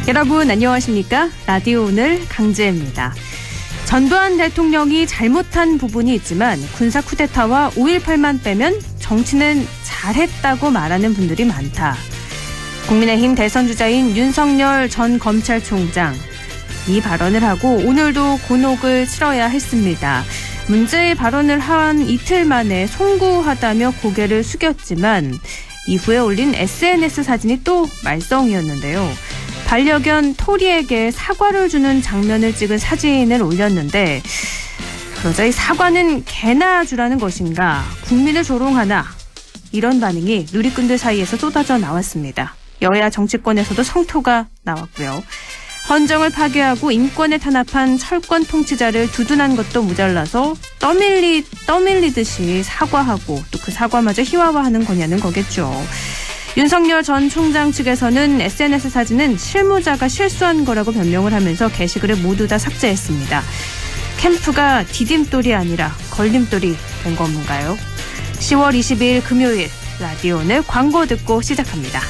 여러분 안녕하십니까? 라디오 오늘 강지혜입니다. 전두환 대통령이 잘못한 부분이 있지만 군사 쿠데타와 5.18만 빼면 정치는 잘했다고 말하는 분들이 많다. 국민의힘 대선 주자인 윤석열 전 검찰총장 이 발언을 하고 오늘도 곤혹을 치러야 했습니다. 문제의 발언을 한 이틀 만에 송구하다며 고개를 숙였지만 이후에 올린 SNS 사진이 또 말썽이었는데요. 반려견 토리에게 사과를 주는 장면을 찍은 사진을 올렸는데 그러자 이 사과는 개나 주라는 것인가, 국민을 조롱하나, 이런 반응이 누리꾼들 사이에서 쏟아져 나왔습니다. 여야 정치권에서도 성토가 나왔고요. 헌정을 파괴하고 인권에 탄압한 철권 통치자를 두둔한 것도 모자라서 떠밀리듯이 사과하고 또 그 사과마저 희화화하는 거냐는 거겠죠. 윤석열 전 총장 측에서는 SNS 사진은 실무자가 실수한 거라고 변명을 하면서 게시글을 모두 다 삭제했습니다. 캠프가 디딤돌이 아니라 걸림돌이 된 건가요? 10월 22일 금요일 라디오 오늘 광고 듣고 시작합니다.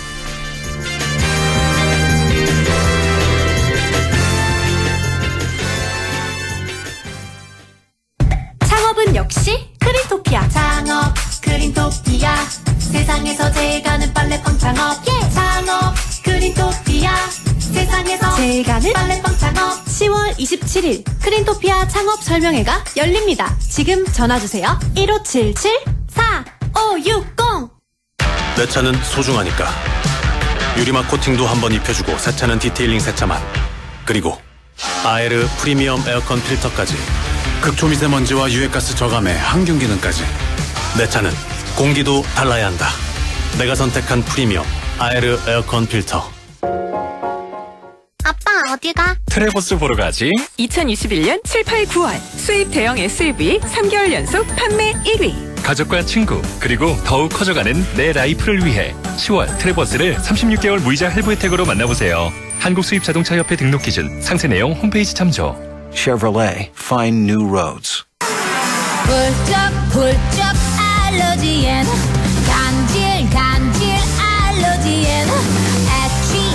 창업은 역시 크린토피아. 창업 크린토피아. 세상에서 제일 가는 빨래빵 창업. 창업 크린토피아. 세상에서 제일 가는 빨래빵 창업. 10월 27일 크린토피아 창업 설명회가 열립니다. 지금 전화주세요. 1577-4560. 내 차는 소중하니까. 유리막 코팅도 한번 입혀주고 세차는 디테일링 세차만. 그리고 아에르 프리미엄 에어컨 필터까지. 극초미세먼지와 유해가스 저감에 항균 기능까지. 내 차는 공기도 달라야 한다. 내가 선택한 프리미엄 아에르 에어컨 필터. 아빠 어디 가? 트레버스 보러 가지. 2021년 7, 8, 9월 수입 대형 SUV 3개월 연속 판매 1위. 가족과 친구 그리고 더욱 커져가는 내 라이프를 위해 10월 트레버스를 36개월 무이자 할부 혜택으로 만나보세요. 한국수입자동차협회 등록 기준 상세 내용 홈페이지 참조. Chevrolet, find new roads. 훌쩍 알러지엔 간질 알러지엔 애취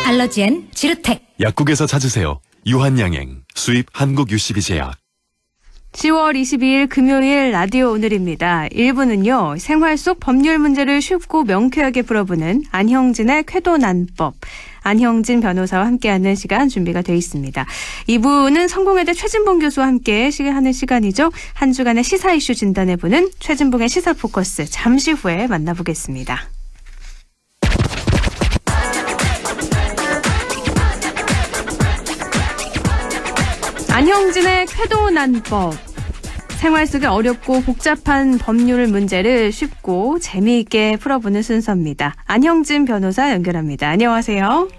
알러지엔 지르텍. 약국에서 찾으세요. 유한양행, 수입 한국유씨비제약. 10월 22일 금요일 라디오 오늘입니다. 1부는요. 생활 속 법률 문제를 쉽고 명쾌하게 풀어보는 안형진의 쾌도난법. 안형진 변호사와 함께하는 시간 준비가 되어 있습니다. 2부는 성공회대 최진봉 교수와 함께 하는 시간이죠. 한 주간의 시사 이슈 진단해보는 최진봉의 시사 포커스. 잠시 후에 만나보겠습니다. 안형진의 쾌도난법. 생활 속의 어렵고 복잡한 법률 문제를 쉽고 재미있게 풀어보는 순서입니다. 안형진 변호사 연결합니다. 안녕하세요.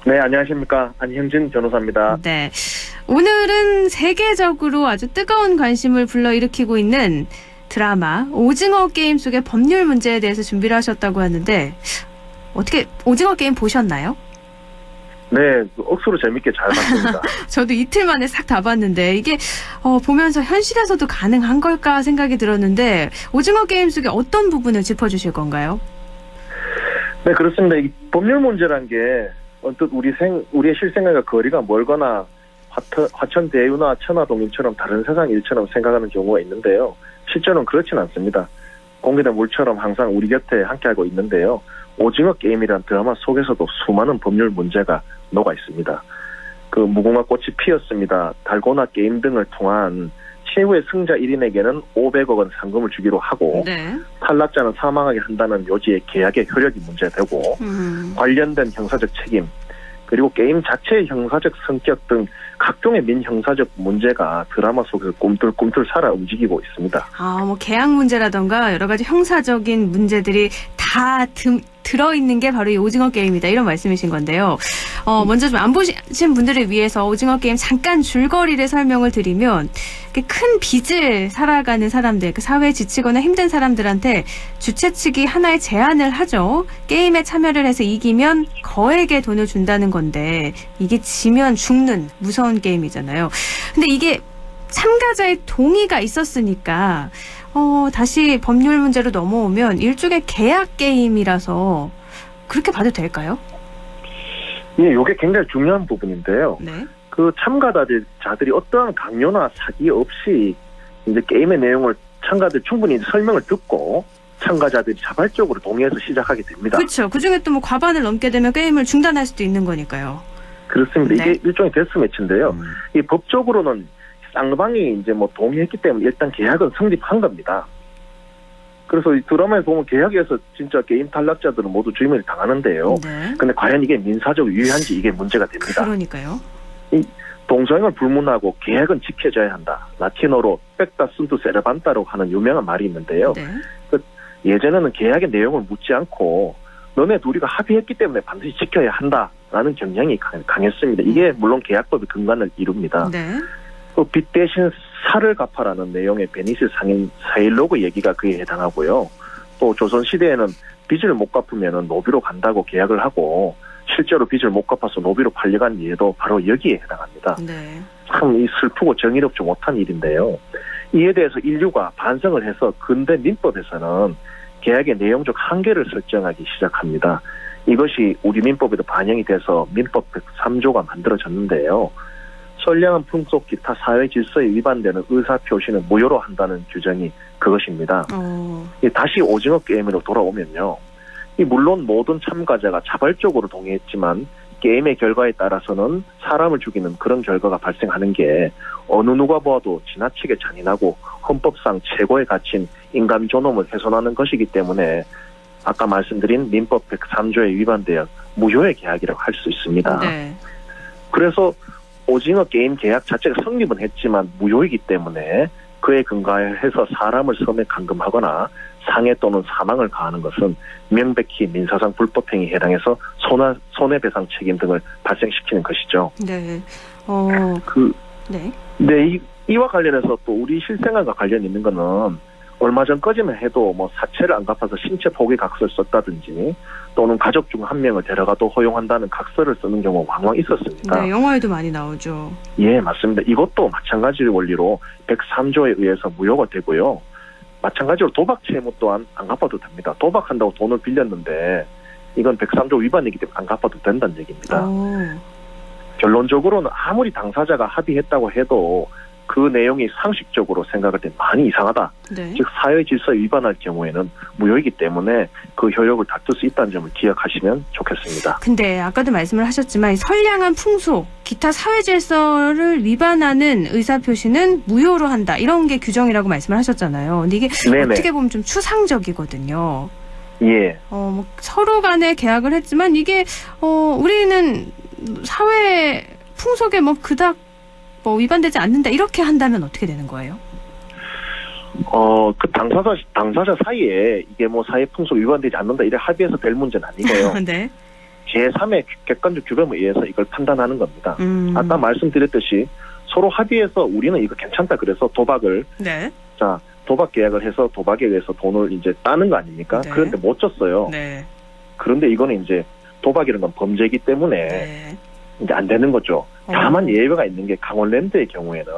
네, 안녕하십니까. 안형진 변호사입니다. 네, 오늘은 세계적으로 아주 뜨거운 관심을 불러일으키고 있는 드라마 오징어 게임 속의 법률 문제에 대해서 준비를 하셨다고 하는데 어떻게 오징어 게임 보셨나요? 네, 억수로 재밌게 잘 봤습니다. 저도 이틀 만에 싹 다 봤는데 이게 보면서 현실에서도 가능한 걸까 생각이 들었는데 오징어 게임 속의 어떤 부분을 짚어주실 건가요? 네, 그렇습니다. 이 법률 문제란 게 언뜻 우리의 실생활과 거리가 멀거나 화천대유나 천하동인처럼 다른 세상 일처럼 생각하는 경우가 있는데요. 실제로는 그렇진 않습니다. 공기된 물처럼 항상 우리 곁에 함께하고 있는데요. 오징어 게임이란 드라마 속에서도 수많은 법률 문제가 녹아 있습니다. 그 무궁화 꽃이 피었습니다. 달고나 게임 등을 통한 최후의 승자 1인에게는 500억 원 상금을 주기로 하고 네. 탈락자는 사망하게 한다는 요지의 계약의 효력이 문제되고 관련된 형사적 책임 그리고 게임 자체의 형사적 성격 등 각종의 민형사적 문제가 드라마 속에서 꿈틀꿈틀 살아 움직이고 있습니다. 뭐 계약 문제라던가 여러 가지 형사적인 문제들이 다 들어있는 게 바로 이 오징어 게임이다. 이런 말씀이신 건데요. 먼저 좀 안 보신 분들을 위해서 오징어 게임 잠깐 줄거리를 설명을 드리면 큰 빚을 살아가는 사람들, 사회에 지치거나 힘든 사람들한테 주최 측이 하나의 제안을 하죠. 게임에 참여를 해서 이기면 거액의 돈을 준다는 건데 이게 지면 죽는 무서운 게임이잖아요. 근데 이게 참가자의 동의가 있었으니까 다시 법률 문제로 넘어오면 일종의 계약 게임이라서 그렇게 봐도 될까요? 예, 이게 굉장히 중요한 부분인데요. 네. 그 참가자들이 어떠한 강요나 사기 없이 이제 게임의 내용을 참가자들 충분히 설명을 듣고 참가자들이 자발적으로 동의해서 시작하게 됩니다. 그렇죠. 그중에 또 뭐 과반을 넘게 되면 게임을 중단할 수도 있는 거니까요. 그렇습니다. 네. 이게 일종의 데스매치인데요. 이 법적으로는 쌍방이 이제 뭐 동의했기 때문에 일단 계약은 성립한 겁니다. 그래서 이 드라마에 보면 계약에서 진짜 게임 탈락자들은 모두 주의미를 당하는데요. 네. 근데 과연 이게 민사적으로 유효한지 이게 문제가 됩니다. 그러니까요. 이 동서행을 불문하고 계약은 지켜져야 한다. 라틴어로 빽다 순두 세르반타라고 하는 유명한 말이 있는데요. 네. 예전에는 계약의 내용을 묻지 않고 너네 둘이가 합의했기 때문에 반드시 지켜야 한다라는 경향이 강했습니다. 이게 물론 계약법의 근간을 이룹니다. 네. 또 빚 대신 살을 갚아라는 내용의 베니스 상인 사일로그 얘기가 그에 해당하고요. 또 조선시대에는 빚을 못 갚으면 노비로 간다고 계약을 하고 실제로 빚을 못 갚아서 노비로 팔려간 예도 바로 여기에 해당합니다. 네. 참 이 슬프고 정의롭지 못한 일인데요. 이에 대해서 인류가 반성을 해서 근대 민법에서는 계약의 내용적 한계를 설정하기 시작합니다. 이것이 우리 민법에도 반영이 돼서 민법 103조가 만들어졌는데요. 선량한 풍속 기타 사회 질서에 위반되는 의사표시는 무효로 한다는 규정이 그것입니다. 다시 오징어 게임으로 돌아오면요. 물론 모든 참가자가 자발적으로 동의했지만 게임의 결과에 따라서는 사람을 죽이는 그런 결과가 발생하는 게 어느 누가 보아도 지나치게 잔인하고 헌법상 최고의 가치인 인간 존엄을 훼손하는 것이기 때문에 아까 말씀드린 민법 103조에 위반되어 무효의 계약이라고 할 수 있습니다. 네. 그래서 오징어 게임 계약 자체가 성립은 했지만 무효이기 때문에 그에 근거해서 사람을 섬에 감금하거나 상해 또는 사망을 가하는 것은 명백히 민사상 불법행위에 해당해서 손해배상 책임 등을 발생시키는 것이죠. 네. 네. 네, 이와 관련해서 또 우리 실생활과 관련 있는 거는 얼마 전까지만 해도 뭐 사채를 안 갚아서 신체 포기 각서를 썼다든지 또는 가족 중 한 명을 데려가도 허용한다는 각서를 쓰는 경우가 왕왕 있었습니다. 네, 영화에도 많이 나오죠. 예, 맞습니다. 이것도 마찬가지 원리로 103조에 의해서 무효가 되고요. 마찬가지로 도박 채무 또한 안 갚아도 됩니다. 도박한다고 돈을 빌렸는데 이건 103조 위반이기 때문에 안 갚아도 된다는 얘기입니다. 결론적으로는 아무리 당사자가 합의했다고 해도 그 내용이 상식적으로 생각할 때 많이 이상하다. 네. 즉 사회 질서에 위반할 경우에는 무효이기 때문에 그 효력을 다툴 수 있다는 점을 기억하시면 좋겠습니다. 근데 아까도 말씀을 하셨지만 선량한 풍속, 기타 사회 질서를 위반하는 의사표시는 무효로 한다. 이런 게 규정이라고 말씀을 하셨잖아요. 근데 이게 네네. 어떻게 보면 좀 추상적이거든요. 예. 뭐 서로 간에 계약을 했지만 이게 우리는 사회 풍속에 뭐 그닥 위반되지 않는다 이렇게 한다면 어떻게 되는 거예요? 그 당사자 사이에 이게 뭐 사회 풍속 위반되지 않는다 이래 합의해서 될 문제는 아니고요. 네. 제3의 객관적 규범에 의해서 이걸 판단하는 겁니다. 아까 말씀드렸듯이 서로 합의해서 우리는 이거 괜찮다 그래서 도박을 네. 자 도박 계약을 해서 도박에 의해서 돈을 이제 따는 거 아닙니까? 네. 그런데 못 줬어요. 네. 그런데 이거는 이제 도박이라는 건 범죄이기 때문에 네. 이제 안 되는 거죠. 다만 예외가 있는 게 강원랜드의 경우에는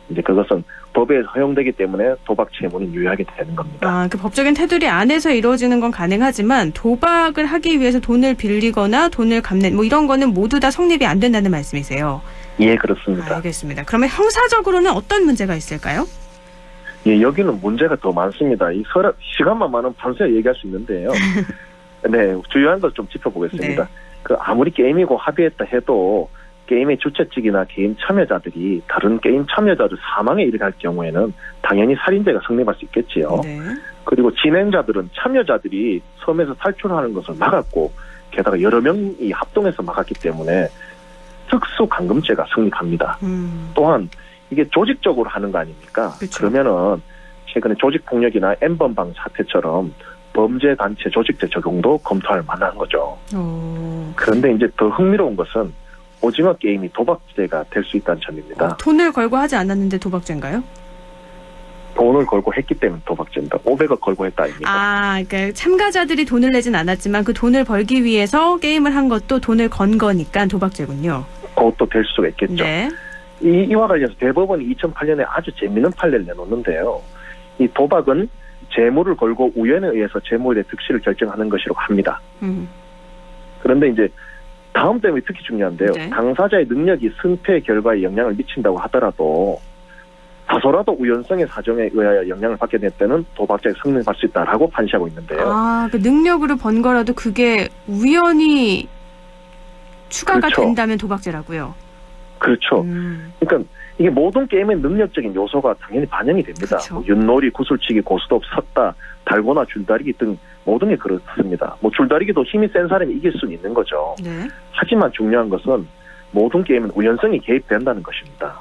이제 그것은 법에 허용되기 때문에 도박 채무는 유효하게 되는 겁니다. 그 법적인 테두리 안에서 이루어지는 건 가능하지만 도박을 하기 위해서 돈을 빌리거나 돈을 갚는 뭐 이런 거는 모두 다 성립이 안 된다는 말씀이세요? 예, 그렇습니다. 알겠습니다. 그러면 형사적으로는 어떤 문제가 있을까요? 예, 여기는 문제가 더 많습니다. 시간만 많으면 판소에 얘기할 수 있는데요. 네, 주요한 것 좀 짚어보겠습니다. 네. 아무리 게임이고 합의했다 해도 게임의 주최 측이나 게임 참여자들이 다른 게임 참여자들 사망에 이르갈 경우에는 당연히 살인죄가 성립할 수 있겠지요. 네. 그리고 진행자들은 참여자들이 섬에서 탈출하는 것을 막았고 게다가 여러 명이 합동해서 막았기 때문에 특수감금죄가 성립합니다. 또한 이게 조직적으로 하는 거 아닙니까? 그쵸. 그러면은 최근에 조직폭력이나 N번방 사태처럼 범죄단체 조직죄 적용도 검토할 만한 거죠. 그런데 이제 더 흥미로운 것은 오징어 게임이 도박죄가 될 수 있다는 점입니다. 돈을 걸고 하지 않았는데 도박죄인가요? 돈을 걸고 했기 때문에 도박죄입니다. 500억 걸고 했다 아닙니까? 그러니까 참가자들이 돈을 내진 않았지만 그 돈을 벌기 위해서 게임을 한 것도 돈을 건 거니까 도박죄군요. 그것도 될 수가 있겠죠. 네. 이와 관련해서 대법원이 2008년에 아주 재미있는 판례를 내놓는데요. 이 도박은 재물을 걸고 우연에 의해서 재물의 득실을 결정하는 것이라고 합니다. 그런데 이제 다음 점이 특히 중요한데요. 네. 당사자의 능력이 승패 결과에 영향을 미친다고 하더라도 다소라도 우연성의 사정에 의하여 영향을 받게 될 때는 도박죄에 성립할 수 있다라고 판시하고 있는데요. 아, 그 능력으로 번 거라도 그게 우연히 추가가 그렇죠. 된다면 도박죄라고요. 그렇죠. 그러니까 이게 모든 게임의 능력적인 요소가 당연히 반영이 됩니다. 그렇죠. 뭐 윷놀이, 구슬치기, 고스톱, 섰다, 달고나 줄다리기 등 모든 게 그렇습니다. 뭐 줄다리기도 힘이 센 사람이 이길 수는 있는 거죠. 네. 하지만 중요한 것은 모든 게임은 우연성이 개입된다는 것입니다.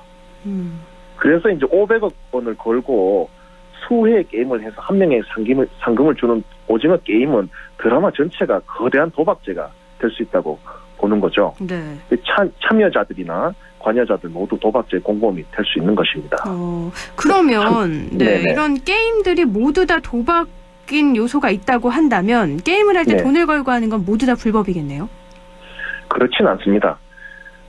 그래서 이제 500억 원을 걸고 수회의 게임을 해서 한 명의 상금을 주는 오징어 게임은 드라마 전체가 거대한 도박죄가 될 수 있다고 보는 거죠. 네. 참여자들이나 관여자들 모두 도박죄 공범이 될 수 있는 것입니다. 그러면 네, 네네. 이런 게임들이 모두 다 도박인 요소가 있다고 한다면 게임을 할 때 네. 돈을 걸고 하는 건 모두 다 불법이겠네요. 그렇진 않습니다.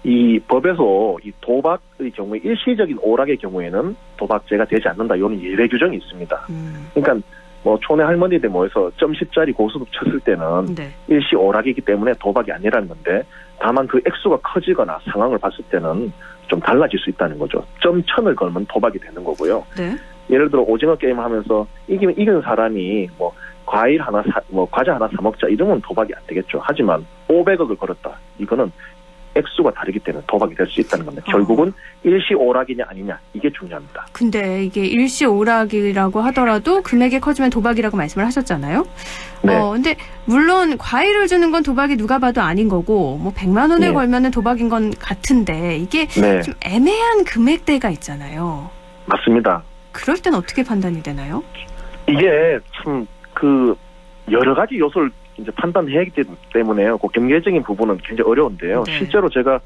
이 법에서 이 도박의 경우에 일시적인 오락의 경우에는 도박죄가 되지 않는다. 이런 예외 규정이 있습니다. 그러니까 뭐 촌의 할머니들 모여서 점 10짜리 고스톱 쳤을 때는 네. 일시 오락이기 때문에 도박이 아니라는 건데 다만 그 액수가 커지거나 상황을 봤을 때는 좀 달라질 수 있다는 거죠. 점 1000을 걸면 도박이 되는 거고요. 네. 예를 들어 오징어 게임을 하면서 이긴 사람이 뭐 과일 하나 과자 하나 사 먹자 이러면 도박이 안 되겠죠. 하지만 500억을 걸었다. 이거는 액수가 다르기 때문에 도박이 될 수 있다는 겁니다. 결국은 일시 오락이냐 아니냐 이게 중요합니다. 근데 이게 일시 오락이라고 하더라도 금액이 커지면 도박이라고 말씀을 하셨잖아요. 네. 근데 물론 과일을 주는 건 도박이 누가 봐도 아닌 거고 뭐 100만 원을 네. 걸면은 도박인 건 같은데 이게 네. 좀 애매한 금액대가 있잖아요. 맞습니다. 그럴 땐 어떻게 판단이 되나요? 이게 참 그 여러 가지 요소를 이제 판단해야 하기 때문에요. 그 경제적인 부분은 굉장히 어려운데요. 네. 실제로 제가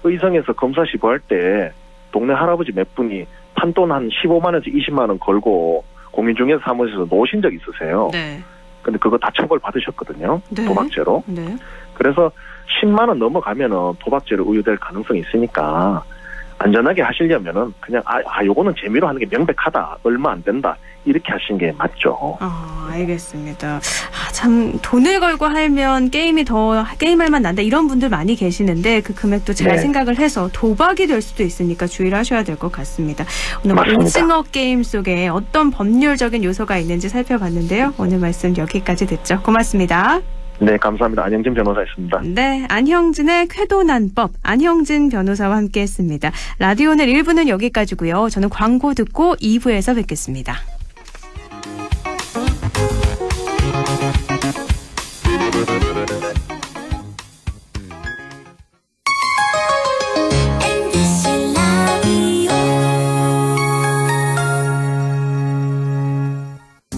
의성에서 검사 시보할 때 동네 할아버지 몇 분이 판돈 한 15만 원에서 20만 원 걸고 공인중개사 사무소에서 놓으신 적 있으세요. 네. 근데 그거 다 처벌 받으셨거든요. 네. 도박죄로. 네. 그래서 10만 원 넘어가면은 도박죄로 의유될 가능성이 있으니까 안전하게 하시려면은 그냥 요거는 재미로 하는 게 명백하다. 얼마 안 된다. 이렇게 하시는 게 맞죠. 알겠습니다. 참 돈을 걸고 하면 게임할 만 난다 이런 분들 많이 계시는데 그 금액도 잘 네. 생각을 해서 도박이 될 수도 있으니까 주의를 하셔야 될 것 같습니다. 오늘 맞습니다. 오징어 게임 속에 어떤 법률적인 요소가 있는지 살펴봤는데요. 오늘 말씀 여기까지 듣죠. 고맙습니다. 네, 감사합니다. 안영진 변호사였습니다. 네, 안형진의 쾌도난법 안형진 변호사와 함께했습니다. 라디오 오늘 1부는 여기까지고요. 저는 광고 듣고 2부에서 뵙겠습니다. MBC 라디오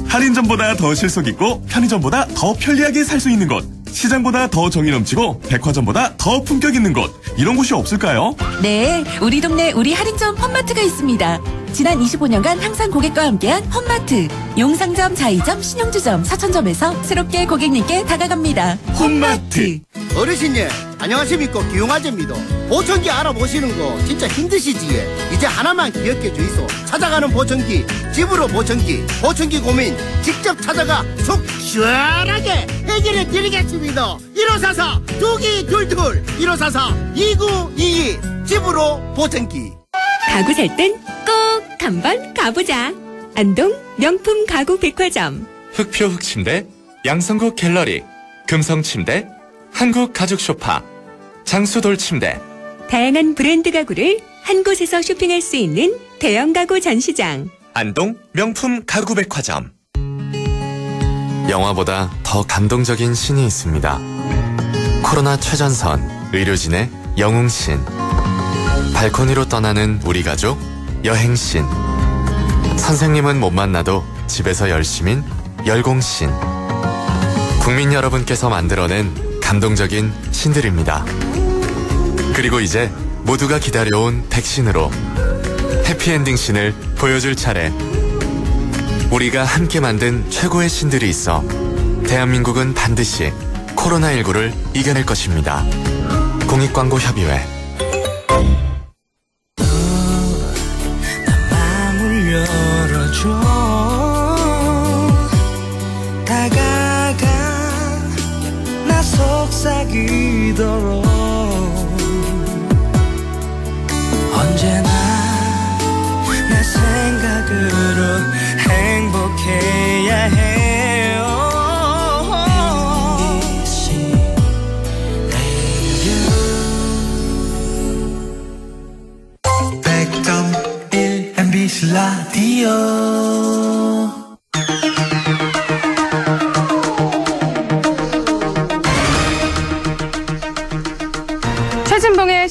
할인점보다 더 실속 있고 편의점보다 더 편리하게 살 수 있는 곳, 시장보다 더 정이 넘치고 백화점보다 더 품격 있는 곳, 이런 곳이 없을까요? 네, 우리 동네 우리 할인점 펀마트가 있습니다. 지난 25년간 항상 고객과 함께한 펀마트. 용상점, 자이점, 신용주점, 사천점에서 새롭게 고객님께 다가갑니다. 펀마트. 어르신님 안녕하십니까, 기용아재입니다. 보청기 알아보시는 거 진짜 힘드시지? 이제 하나만 기억해 주이소. 찾아가는 보청기, 집으로 보청기 고민 직접 찾아가 속 시원하게 해결해 드리겠습니다. 1544 2222 1544 2922 집으로 보청기. 가구 살 땐 꼭 한번 가보자. 안동 명품 가구 백화점. 흑표 흑침대, 양성국 갤러리, 금성침대, 한국 가죽 소파, 장수돌 침대. 다양한 브랜드 가구를 한 곳에서 쇼핑할 수 있는 대형 가구 전시장. 안동 명품 가구 백화점. 영화보다 더 감동적인 신이 있습니다. 코로나 최전선, 의료진의 영웅신. 발코니로 떠나는 우리 가족, 여행신. 선생님은 못 만나도 집에서 열심인 열공신. 국민 여러분께서 만들어낸 감동적인 신들입니다. 그리고 이제 모두가 기다려온 백신으로 해피엔딩 신을 보여줄 차례. 우리가 함께 만든 최고의 신들이 있어 대한민국은 반드시 코로나19를 이겨낼 것입니다. 공익광고협의회. 마음을 열어줘.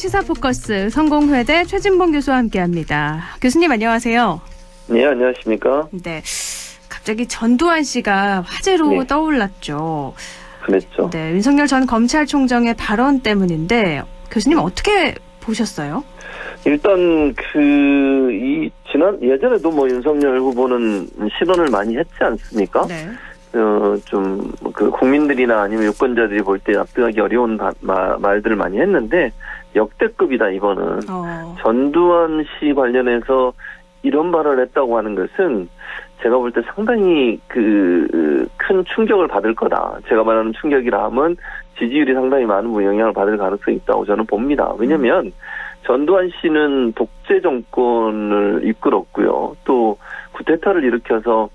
시사포커스 성공회대 최진봉 교수와 함께합니다. 교수님 안녕하세요. 네, 안녕하십니까. 네, 갑자기 전두환 씨가 화제로 떠올랐죠. 그랬죠. 네, 윤석열 전 검찰총장의 발언 때문인데 교수님 어떻게 보셨어요? 일단 예전에도 뭐 윤석열 후보는 실언을 많이 했지 않습니까? 네. 좀 국민들이나 아니면 유권자들이 볼 때 납득하기 어려운 말들을 많이 했는데 역대급이다 이거는. 전두환 씨 관련해서 이런 발언을 했다고 하는 것은 제가 볼 때 상당히 큰 충격을 받을 거다. 제가 말하는 충격이라 하면 지지율이 상당히 많은 영향을 받을 가능성이 있다고 저는 봅니다. 왜냐하면 전두환 씨는 독재 정권을 이끌었고요. 또 쿠데타를 일으켜서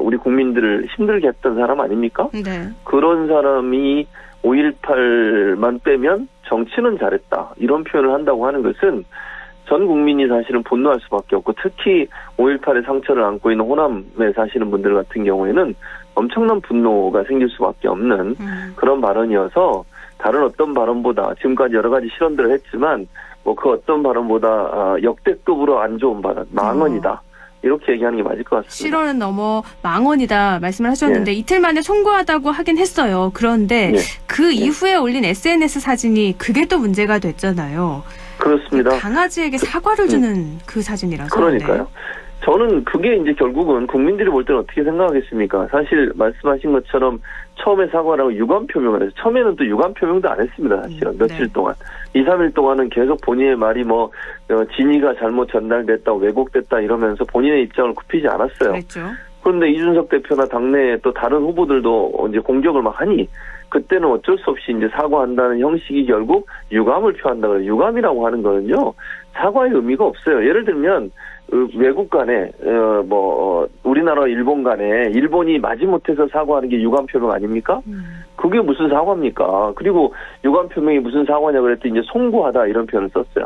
우리 국민들을 힘들게 했던 사람 아닙니까? 네. 그런 사람이 5.18만 빼면 정치는 잘했다. 이런 표현을 한다고 하는 것은 전 국민이 사실은 분노할 수밖에 없고 특히 5.18의 상처를 안고 있는 호남에 사시는 분들 같은 경우에는 엄청난 분노가 생길 수밖에 없는 그런 발언이어서 다른 어떤 발언보다 지금까지 여러 가지 실언들을 했지만 뭐 그 어떤 발언보다 역대급으로 안 좋은 발언, 망언이다. 이렇게 얘기하는 게 맞을 것 같습니다. 실언은 넘어 망언이다 말씀을 하셨는데 이틀 만에 송구하다고 하긴 했어요. 그런데 그 이후에 올린 SNS 사진이 그게 또 문제가 됐잖아요. 그렇습니다. 강아지에게 사과를 주는 그 사진이라서. 그러니까요. 네. 저는 그게 이제 결국은 국민들이 볼 때는 어떻게 생각하겠습니까? 사실 말씀하신 것처럼 처음에 사과를 하고 유감 표명을 해서 처음에는 또 유감 표명도 안 했습니다. 사실은 며칠 동안. 2, 3일 동안은 계속 본인의 말이 진위가 잘못 전달됐다, 왜곡됐다 이러면서 본인의 입장을 굽히지 않았어요. 그랬죠. 그런데 이준석 대표나 당내 또 다른 후보들도 이제 공격을 막 하니 그때는 어쩔 수 없이 이제 사과한다는 형식이 결국 유감을 표한다 그래요. 유감이라고 하는 거는요, 사과의 의미가 없어요. 예를 들면, 외국 간에, 우리나라와 일본 간에 일본이 마지못해서 사과하는 게 유감 표명 아닙니까? 그게 무슨 사과입니까? 그리고 유감 표명이 무슨 사과냐 그랬더니 이제 송구하다 이런 표현을 썼어요.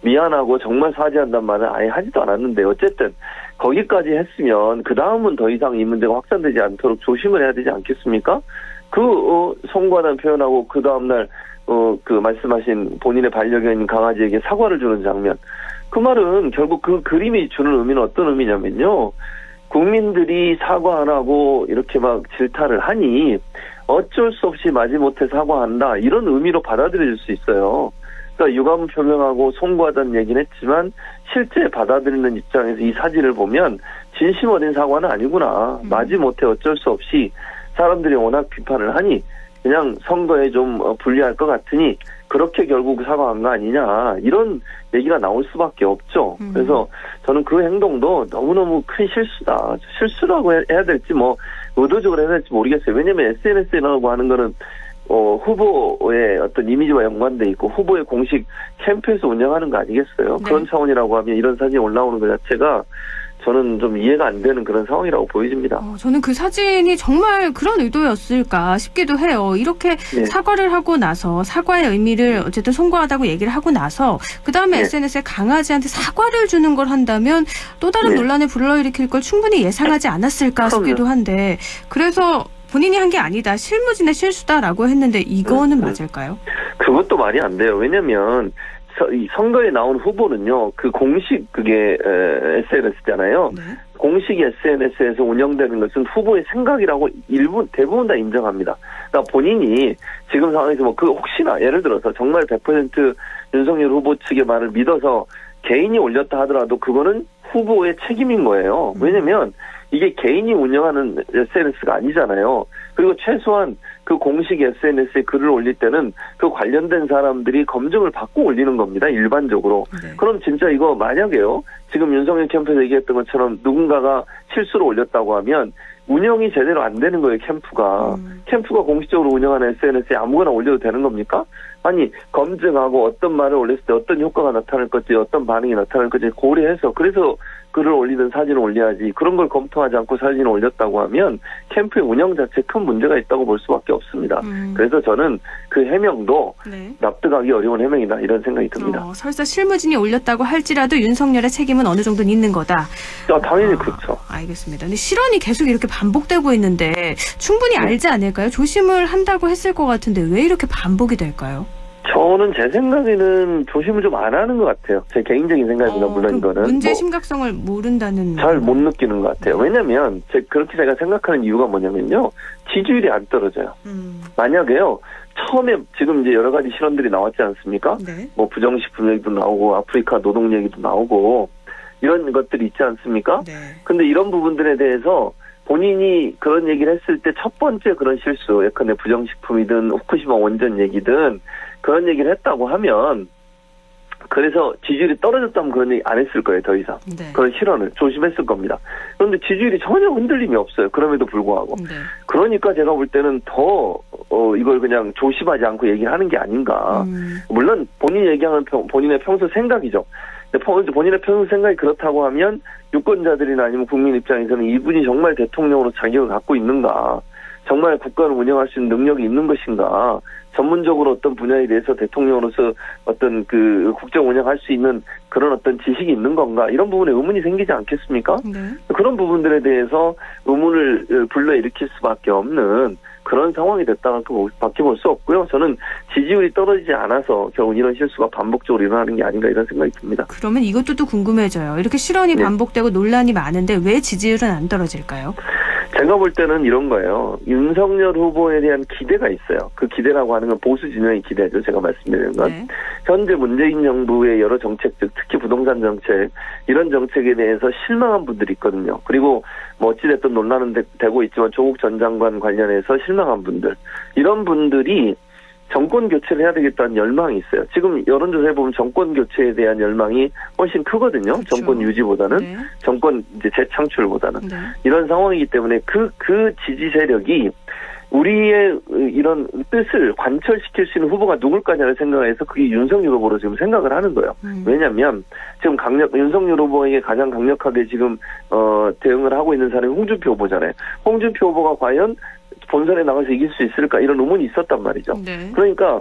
미안하고 정말 사죄한다는 말은 아예 하지도 않았는데 어쨌든 거기까지 했으면 그 다음은 더 이상 이 문제가 확산되지 않도록 조심을 해야 되지 않겠습니까? 송구하다는 표현하고 그 다음날 말씀하신 본인의 반려견인 강아지에게 사과를 주는 장면. 그 말은 결국 그 그림이 주는 의미는 어떤 의미냐면요. 국민들이 사과 안 하고 이렇게 막 질타를 하니 어쩔 수 없이 마지못해 사과한다. 이런 의미로 받아들여질 수 있어요. 그러니까 유감 표명하고 송구하다는 얘기는 했지만 실제 받아들이는 입장에서 이 사진을 보면 진심 어린 사과는 아니구나. 마지못해 어쩔 수 없이 사람들이 워낙 비판을 하니 그냥 선거에 좀 불리할 것 같으니 그렇게 결국 사과한 거 아니냐 이런 얘기가 나올 수밖에 없죠. 그래서 저는 그 행동도 너무너무 큰 실수다. 실수라고 해야 될지 의도적으로 해야 될지 모르겠어요. 왜냐하면 SNS라고 하는 거는 후보의 어떤 이미지와 연관돼 있고 후보의 공식 캠프에서 운영하는 거 아니겠어요? 네. 그런 차원이라고 하면 이런 사진이 올라오는 것 자체가 저는 좀 이해가 안 되는 그런 상황이라고 보여집니다. 저는 그 사진이 정말 그런 의도였을까 싶기도 해요. 이렇게 사과를 하고 나서 사과의 의미를 어쨌든 송구하다고 얘기를 하고 나서 그다음에 SNS에 강아지한테 사과를 주는 걸 한다면 또 다른 논란을 불러일으킬 걸 충분히 예상하지 않았을까 싶기도 한데 그래서 본인이 한 게 아니다. 실무진의 실수다라고 했는데 이거는 맞을까요? 그것도 말이 안 돼요. 왜냐면 이 선거에 나온 후보는요, 공식 SNS잖아요. 공식 SNS에서 운영되는 것은 후보의 생각이라고 대부분 다 인정합니다. 그러니까 본인이 지금 상황에서 혹시나 예를 들어서 정말 100% 윤석열 후보 측의 말을 믿어서 개인이 올렸다 하더라도 그거는 후보의 책임인 거예요. 왜냐면 이게 개인이 운영하는 SNS가 아니잖아요. 그리고 최소한 그 공식 SNS에 글을 올릴 때는 그 관련된 사람들이 검증을 받고 올리는 겁니다. 일반적으로. 그럼 진짜 이거 만약에요. 지금 윤석열 캠프에서 얘기했던 것처럼 누군가가 실수로 올렸다고 하면 운영이 제대로 안 되는 거예요. 캠프가 공식적으로 운영하는 SNS에 아무거나 올려도 되는 겁니까? 아니 검증하고 어떤 말을 올렸을 때 어떤 효과가 나타날 건지 어떤 반응이 나타날 건지 고려해서 그래서 글을 올리든 사진을 올려야지 그런 걸 검토하지 않고 사진을 올렸다고 하면 캠프의 운영 자체에 큰 문제가 있다고 볼 수밖에 없습니다. 그래서 저는 그 해명도 납득하기 어려운 해명이다 이런 생각이 듭니다. 설사 실무진이 올렸다고 할지라도 윤석열의 책임은 어느 정도는 있는 거다. 당연히 그렇죠. 알겠습니다. 근데 실언이 계속 이렇게 반복되고 있는데 충분히 알지 않을까요? 조심을 한다고 했을 것 같은데 왜 이렇게 반복이 될까요? 저는 제 생각에는 조심을 좀 안 하는 것 같아요. 제 개인적인 생각입니다. 물론 이거는 문제의 심각성을 모른다는 잘 못 느끼는 것 같아요. 왜냐하면 그렇게 제가 생각하는 이유가 뭐냐면요, 지지율이 안 떨어져요. 만약에요, 처음에 지금 이제 여러 가지 실언들이 나왔지 않습니까? 네. 뭐 부정식품 얘기도 나오고 아프리카 노동 얘기도 나오고 이런 것들이 있지 않습니까? 네. 근데 이런 부분들에 대해서 본인이 그런 얘기를 했을 때 첫 번째 그런 실수, 예컨대 부정식품이든 후쿠시마 원전 얘기든 그런 얘기를 했다고 하면, 그래서 지지율이 떨어졌다면 그런 얘기 안 했을 거예요, 더 이상. 네. 그런 실언을 조심했을 겁니다. 그런데 지지율이 전혀 흔들림이 없어요. 그럼에도 불구하고. 네. 그러니까 제가 볼 때는 더 이걸 그냥 조심하지 않고 얘기를 하는 게 아닌가. 물론 본인이 얘기하는 본인의 평소 생각이죠. 근데 본인의 평소 생각이 그렇다고 하면 유권자들이나 아니면 국민 입장에서는 이분이 정말 대통령으로 자격을 갖고 있는가, 정말 국가를 운영할 수 있는 능력이 있는 것인가, 전문적으로 어떤 분야에 대해서 대통령으로서 어떤 그 국정 운영할 수 있는 그런 어떤 지식이 있는 건가, 이런 부분에 의문이 생기지 않겠습니까? 네. 그런 부분들에 대해서 의문을 불러일으킬 수밖에 없는 그런 상황이 됐다밖에 볼 수 없고요. 저는 지지율이 떨어지지 않아서 결국 이런 실수가 반복적으로 일어나는 게 아닌가 이런 생각이 듭니다. 그러면 이것도 또 궁금해져요. 이렇게 실언이 네. 반복되고 논란이 많은데 왜 지지율은 안 떨어질까요? 제가 볼 때는 이런 거예요. 윤석열 후보에 대한 기대가 있어요. 그 기대라고 하는 건 보수 진영의 기대죠. 제가 말씀드리는 건. 네. 현재 문재인 정부의 여러 정책들, 특히 부동산 정책, 이런 정책에 대해서 실망한 분들이 있거든요. 그리고 뭐 어찌됐든 논란은 되고 있지만 조국 전 장관 관련해서 실망한 분들, 이런 분들이 정권 교체를 해야 되겠다는 열망이 있어요. 지금 여론조사에 보면 정권 교체에 대한 열망이 훨씬 크거든요. 그렇죠. 정권 유지보다는. 네. 정권 이제 재창출보다는. 네. 이런 상황이기 때문에 그 지지 세력이 우리의 이런 뜻을 관철시킬 수 있는 후보가 누굴까냐를 생각해서 그게 윤석열 후보로 지금 생각을 하는 거예요. 왜냐하면 지금 윤석열 후보에게 가장 강력하게 지금 대응을 하고 있는 사람이 홍준표 후보잖아요. 홍준표 후보가 과연 본선에 나가서 이길 수 있을까, 이런 의문이 있었단 말이죠. 네. 그러니까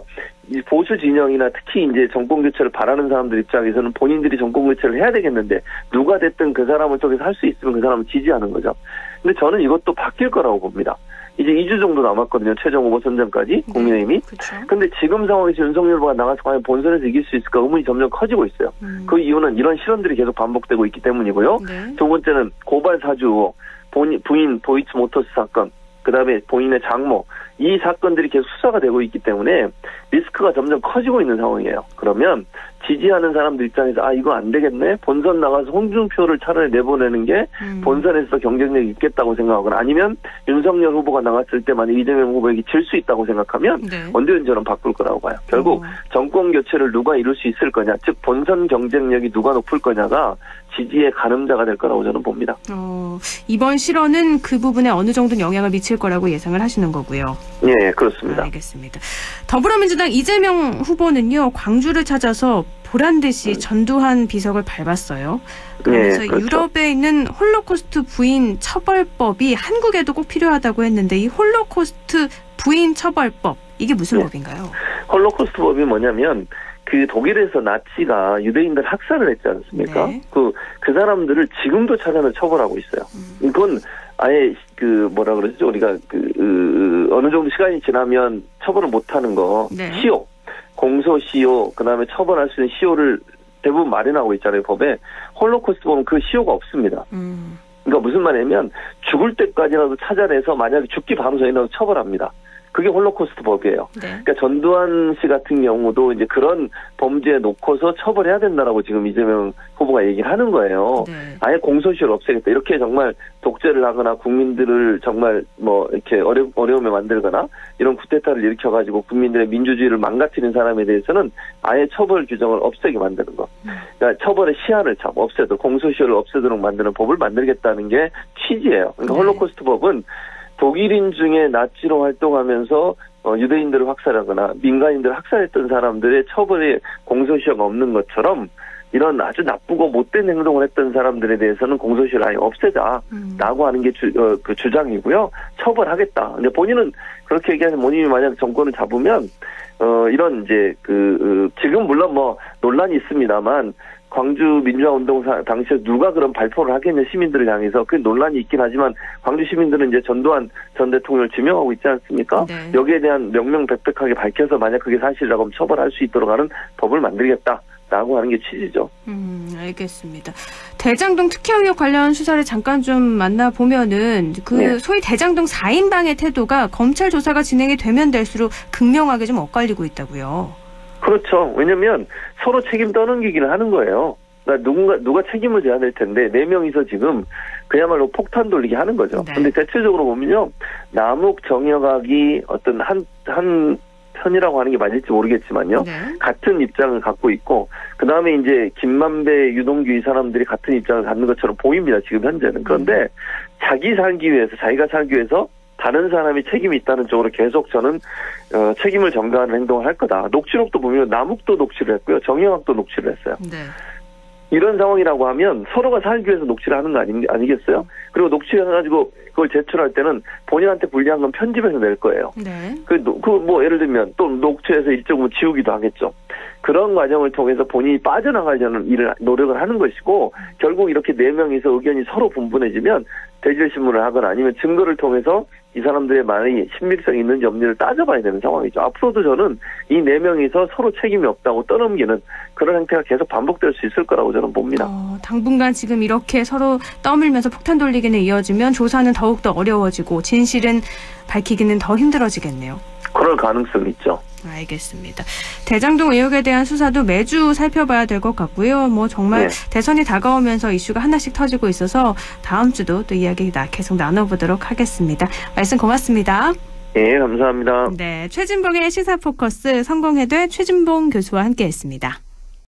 이 보수 진영이나 특히 이제 정권 교체를 바라는 사람들 입장에서는 본인들이 정권 교체를 해야 되겠는데 누가 됐든 그 사람을 쪽에서 할 수 있으면 그 사람을 지지하는 거죠. 근데 저는 이것도 바뀔 거라고 봅니다. 이제 2주 정도 남았거든요. 최종 후보 선정까지 국민의힘이. 근데 지금 상황에서 윤석열 후보가 나가서 과연 본선에서 이길 수 있을까 의문이 점점 커지고 있어요. 그 이유는 이런 실언들이 계속 반복되고 있기 때문이고요. 네. 두 번째는 고발 사주 의혹, 부인 도이치모터스 사건, 그다음에 본인의 장모, 이 사건들이 계속 수사가 되고 있기 때문에 리스크가 점점 커지고 있는 상황이에요. 그러면 지지하는 사람들 입장에서 이거 안 되겠네, 본선 나가서 홍준표를 차라리 내보내는 게 본선에서 경쟁력이 있겠다고 생각하거나, 아니면 윤석열 후보가 나갔을 때 만약 이재명 후보에게 질 수 있다고 생각하면 네. 언제든지 저는 바꿀 거라고 봐요. 결국 정권 교체를 누가 이룰 수 있을 거냐, 즉 본선 경쟁력이 누가 높을 거냐가 지지의 가늠자가 될 거라고 저는 봅니다. 이번 실언은 그 부분에 어느 정도는 영향을 미칠 거라고 예상을 하시는 거고요. 예, 그렇습니다. 알겠습니다. 더불어민주당 이재명 후보는요, 광주를 찾아서 보란듯이 전두환 비석을 밟았어요. 그러면서 네, 그렇죠. 유럽에 있는 홀로코스트 부인 처벌법이 한국에도 꼭 필요하다고 했는데, 이 홀로코스트 부인 처벌법, 이게 무슨 법인가요? 홀로코스트 법이 뭐냐면 그 독일에서 나치가 유대인들 학살을 했지 않습니까? 네. 그 사람들을 지금도 찾아내 처벌하고 있어요. 이건 아예 뭐라 그러죠? 우리가 어느 정도 시간이 지나면 처벌을 못하는 거, 네. 시효, 공소 시효, 그다음에 처벌할 수 있는 시효를 대부분 마련하고 있잖아요, 법에. 홀로코스트 보면 그 시효가 없습니다. 그러니까 무슨 말이냐면 죽을 때까지라도 찾아내서 만약에 죽기 바로 전이라도 처벌합니다. 그게 홀로코스트 법이에요. 네. 그러니까 전두환 씨 같은 경우도 이제 그런 범죄에 놓고서 처벌해야 된다라고 지금 이재명 후보가 얘기를 하는 거예요. 네. 아예 공소시효를 없애겠다. 이렇게 정말 독재를 하거나 국민들을 정말 이렇게 어려움에 만들거나 이런 쿠데타를 일으켜가지고 국민들의 민주주의를 망가뜨리는 사람에 대해서는 아예 처벌 규정을 없애게 만드는 거. 그러니까 처벌의 시한을 없애도록, 공소시효를 없애도록 만드는 법을 만들겠다는 게 취지예요. 그러니까 홀로코스트 법은 독일인 중에 나치로 활동하면서 유대인들을 학살하거나 민간인들을 학살했던 사람들의 처벌에 공소시효가 없는 것처럼 이런 아주 나쁘고 못된 행동을 했던 사람들에 대해서는 공소시효를 아예 없애자라고 하는 게 그 주장이고요. 처벌하겠다. 근데 본인은 그렇게 얘기하는, 본인이 만약 정권을 잡으면 이런 이제 지금 물론 논란이 있습니다만 광주 민주화운동 당시에 누가 그런 발표를 하겠냐 시민들을 향해서 그 논란이 있긴 하지만 광주 시민들은 이제 전두환 전 대통령을 지명하고 있지 않습니까? 네. 여기에 대한 명명백백하게 밝혀서 만약 그게 사실이라고 하면 처벌할 수 있도록 하는 법을 만들겠다라고 하는 게 취지죠. 알겠습니다. 대장동 특혜 의혹 관련 수사를 잠깐 좀 만나보면은 네. 소위 대장동 4인방의 태도가 검찰 조사가 진행이 되면 될수록 극명하게 좀 엇갈리고 있다고요. 그렇죠. 왜냐면 서로 책임 떠넘기기는 하는 거예요. 그러니까 누가 책임을 져야 될 텐데 4명이서 지금 그야말로 폭탄 돌리기 하는 거죠. 네. 근데 대체적으로 보면요. 남욱 정여각이 어떤 한 편이라고 하는 게 맞을지 모르겠지만요. 네. 같은 입장을 갖고 있고 그다음에 이제 김만배, 유동규 이 사람들이 같은 입장을 갖는 것처럼 보입니다. 지금 현재는. 그런데 자기가 살기 위해서 다른 사람이 책임이 있다는 쪽으로 계속 저는 책임을 전가하는 행동을 할 거다. 녹취록도 보면 남욱도 녹취를 했고요. 정영학도 녹취를 했어요. 네. 이런 상황이라고 하면 서로가 살기 위해서 녹취를 하는 거 아니겠어요? 그리고 녹취해가지고 그걸 제출할 때는 본인한테 불리한 건 편집해서 낼 거예요. 네. 뭐 예를 들면 또 녹취해서 일정부 지우기도 하겠죠. 그런 과정을 통해서 본인이 빠져나가려는 노력을 하는 것이고 결국 이렇게 4명이서 의견이 서로 분분해지면 대질신문을 하거나 아니면 증거를 통해서 이 사람들의 말이 신빙성이 있는지 없는지를 따져봐야 되는 상황이죠. 앞으로도 저는 이 4명이서 서로 책임이 없다고 떠넘기는 그런 행태가 계속 반복될 수 있을 거라고 저는 봅니다. 당분간 지금 이렇게 서로 떠밀면서 폭탄 돌리기는 이어지면 조사는 더욱더 어려워지고 진실은 밝히기는 더 힘들어지겠네요. 그럴 가능성이 있죠. 알겠습니다. 대장동 의혹에 대한 수사도 매주 살펴봐야 될 것 같고요. 정말 대선이 다가오면서 이슈가 하나씩 터지고 있어서 다음 주도 또 이야기 계속 나눠보도록 하겠습니다. 말씀 고맙습니다. 네, 감사합니다. 네, 최진봉의 시사포커스 성공회대 최진봉 교수와 함께했습니다.